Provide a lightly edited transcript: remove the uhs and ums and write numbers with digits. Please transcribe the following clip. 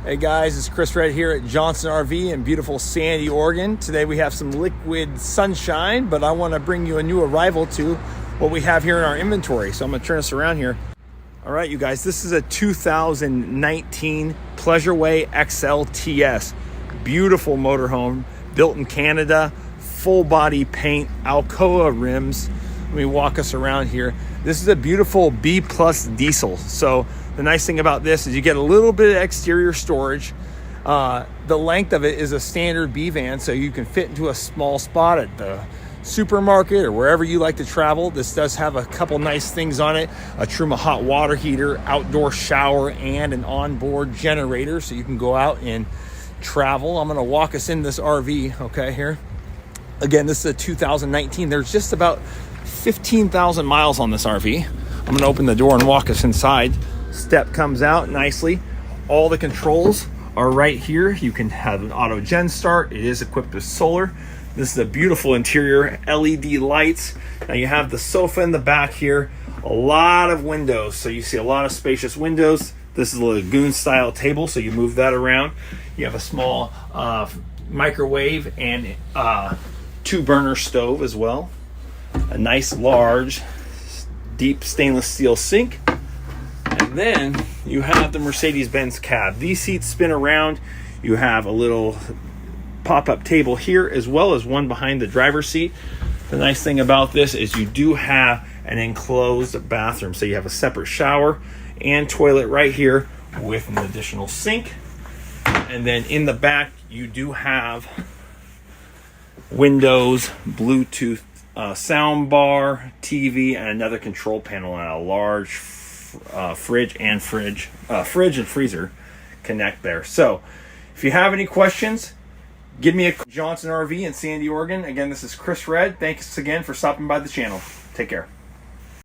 Hey guys, it's Chris Red here at Johnson RV in beautiful Sandy, Oregon. Today we have some liquid sunshine, but I want to bring you a new arrival to what we have here in our inventory. So I'm going to turn this around here. All right, you guys, this is a 2019 Pleasureway XLTS. Beautiful motorhome, built in Canada, full body paint, Alcoa rims. Let me walk us around here. This is a beautiful B+ diesel. So the nice thing about this is you get a little bit of exterior storage. The length of it is a standard B van, so you can fit into a small spot at the supermarket or wherever you like to travel. This does have a couple nice things on it: a Truma hot water heater, outdoor shower, and an onboard generator, so you can go out and travel. I'm going to walk us in this RV, okay, here. Again, this is a 2019. There's just about 15,000 miles on this RV. I'm going to open the door and walk us inside. Step comes out nicely. All the controls are right here. You can have an auto gen start. It is equipped with solar. This is a beautiful interior, LED lights. Now you have the sofa in the back here, a lot of windows. So you see a lot of spacious windows. This is a lagoon style table, so you move that around. You have a small microwave and 2-burner stove as well. A nice large deep stainless steel sink. And then you have the Mercedes-Benz cab. These seats spin around. You have a little pop-up table here, as well as one behind the driver's seat. The nice thing about this is you do have an enclosed bathroom. So you have a separate shower and toilet right here with an additional sink. And then in the back, you do have windows, Bluetooth sound bar, TV, and another control panel, and a large fridge and freezer connect there. So if you have any questions, give me a Johnson RV in Sandy, Oregon. Again, this is Chris Red. Thanks again for stopping by the channel. Take care.